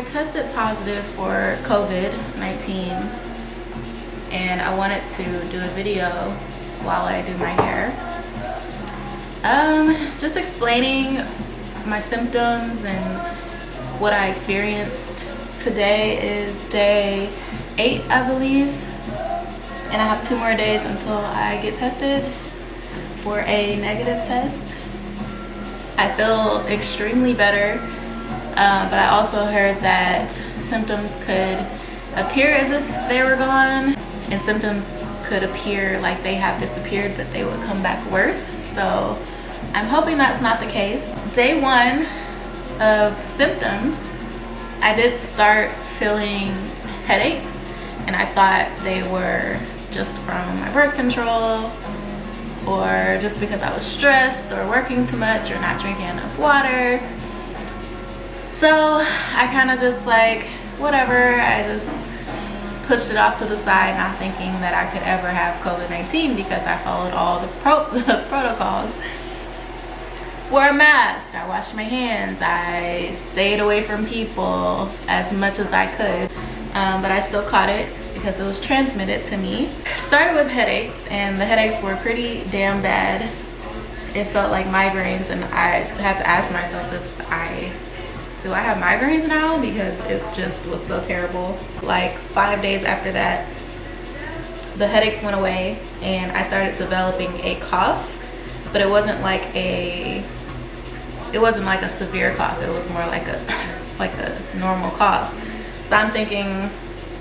tested positive for COVID-19 and I wanted to do a video while I do my hair. Just explaining my symptoms and what I experienced. Today is day 8, I believe, and I have 2 more days until I get tested for a negative test. I feel extremely better, but I also heard that symptoms could appear as if they were gone, and symptoms could appear like they have disappeared, but they would come back worse. So I'm hoping that's not the case. Day 1 of symptoms, I did start feeling headaches, and I thought they were just from my birth control, or just because I was stressed or working too much or not drinking enough water. So I kind of just like, whatever, I just pushed it off to the side, not thinking that I could ever have COVID-19 because I followed all the protocols. Wore a mask, I washed my hands, I stayed away from people as much as I could, but I still caught it because it was transmitted to me. Started with headaches, and the headaches were pretty damn bad. It felt like migraines, and I had to ask myself do I have migraines now, because it just was so terrible. Like 5 days after that, the headaches went away and I started developing a cough, but it wasn't like a severe cough. It was more like a normal cough. So I'm thinking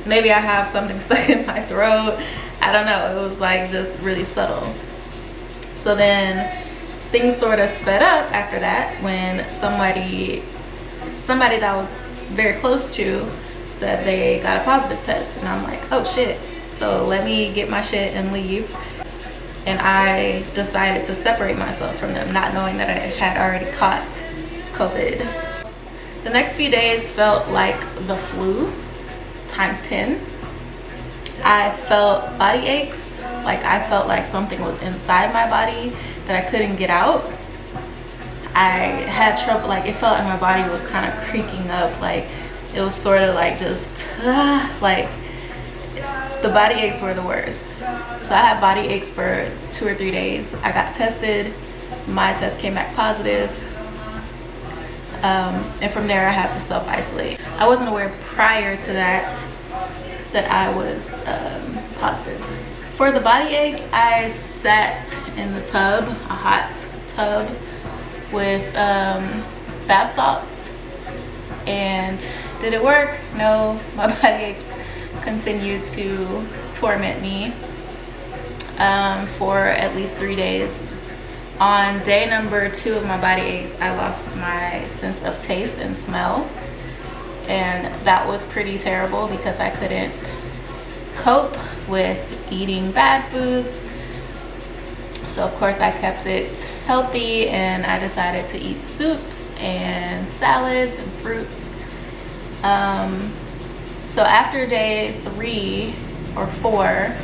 maybe I have something stuck in my throat. I don't know. It was like just really subtle. So then things sort of sped up after that when somebody that I was very close to said they got a positive test, and I'm like, oh shit. So let me get my shit and leave. And I decided to separate myself from them, not knowing that I had already caught COVID. The next few days felt like the flu times 10. I felt body aches, like I felt like something was inside my body that I couldn't get out. I had trouble, like it felt like my body was kind of creaking up, like it was sort of like just, like the body aches were the worst. So I had body aches for 2 or 3 days. I got tested, my test came back positive, and from there I had to self-isolate. I wasn't aware prior to that I was positive. For the body aches, I sat in the tub, a hot tub, with bath salts. And did it work? No, my body aches continued to torment me for at least 3 days. On day number 2 of my body aches, I lost my sense of taste and smell, and that was pretty terrible because I couldn't cope with eating bad foods. So of course I kept it healthy, and I decided to eat soups and salads and fruits. So after day 3 or 4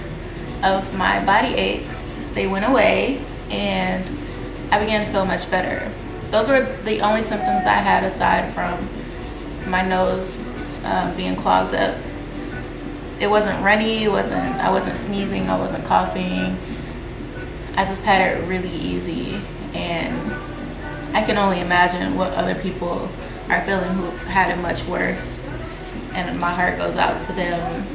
of my body aches, they went away and I began to feel much better. Those were the only symptoms I had aside from my nose being clogged up. It wasn't runny, I wasn't sneezing, I wasn't coughing. I just had it really easy, and I can only imagine what other people are feeling who had it much worse, and my heart goes out to them.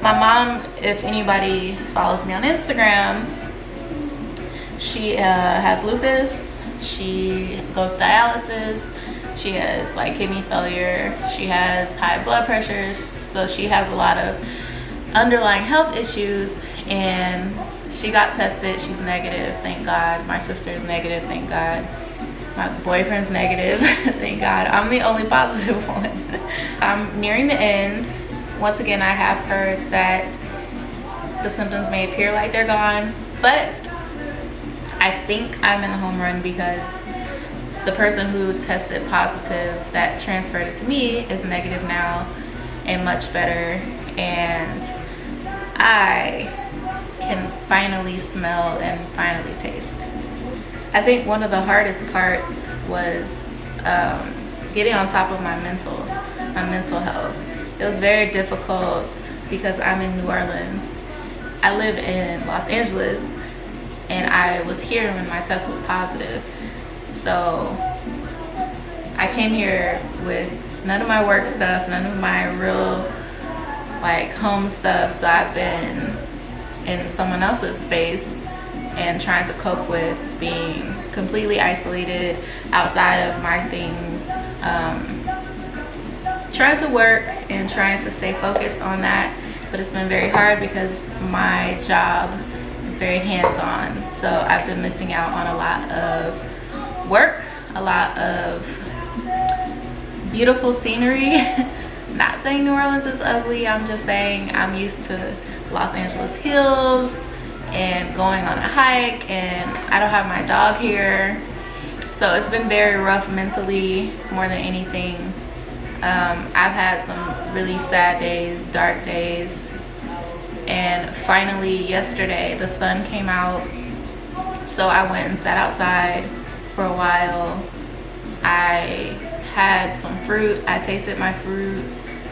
My mom, if anybody follows me on Instagram, she has lupus, she goes to dialysis, she has like kidney failure, she has high blood pressure, so she has a lot of underlying health issues, and she got tested. She's negative, thank God. My sister's negative, thank God. My boyfriend's negative, thank God. I'm the only positive one. I'm nearing the end. Once again, I have heard that the symptoms may appear like they're gone, but I think I'm in the home run because the person who tested positive that transferred it to me is negative now and much better, and I can finally smell and finally taste. I think one of the hardest parts was getting on top of my mental health. It was very difficult because I'm in New Orleans. I live in Los Angeles, and I was here when my test was positive. So I came here with none of my work stuff, none of my real like home stuff. So I've been in someone else's space and trying to cope with being completely isolated outside of my things, trying to work and trying to stay focused on that. But it's been very hard because my job is very hands-on, so I've been missing out on a lot of work, a lot of beautiful scenery. Not saying New Orleans is ugly, I'm just saying I'm used to Los Angeles hills and going on a hike, and I don't have my dog here, so it's been very rough mentally more than anything. I've had some really sad days, dark days, and finally yesterday the sun came out, so I went and sat outside for a while. I had some fruit, I tasted my fruit,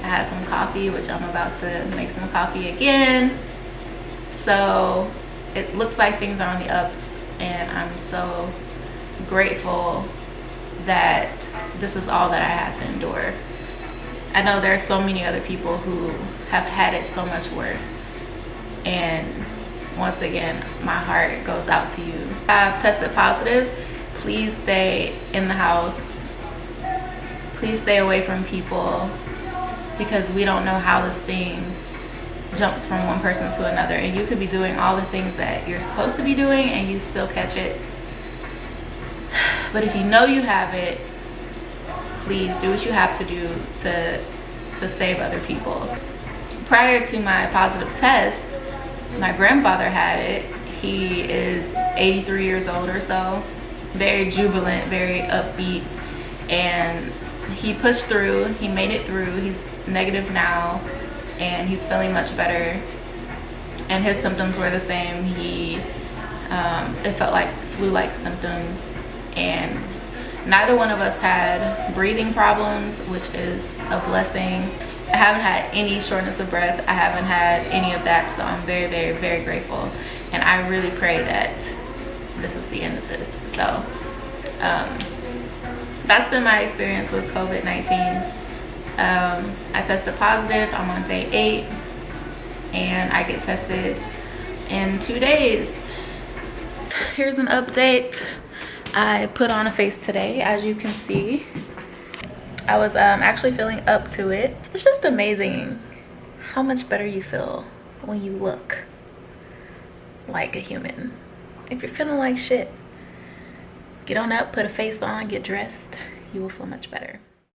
I had some coffee, which I'm about to make some coffee again. So it looks like things are on the ups, and I'm so grateful that this is all that I had to endure. I know there are so many other people who have had it so much worse, and once again my heart goes out to you. I've tested positive. Please stay in the house, please stay away from people, because we don't know how this thing jumps from one person to another, and you could be doing all the things that you're supposed to be doing and you still catch it. But if you know you have it, please do what you have to do to save other people. Prior to my positive test, my grandfather had it. He is 83 years old or so, very jubilant, very upbeat, and he pushed through, he made it through. He's negative now, and he's feeling much better, and his symptoms were the same. It felt like flu-like symptoms, and neither one of us had breathing problems, which is a blessing. I haven't had any shortness of breath, I haven't had any of that, so I'm very, very, very grateful, and I really pray that this is the end of this. So that's been my experience with COVID-19. I tested positive, I'm on day 8, and I get tested in 2 days. Here's an update. I put on a face today, as you can see. I was actually feeling up to it. It's just amazing how much better you feel when you look like a human. If you're feeling like shit, get on up, put a face on, get dressed, you will feel much better.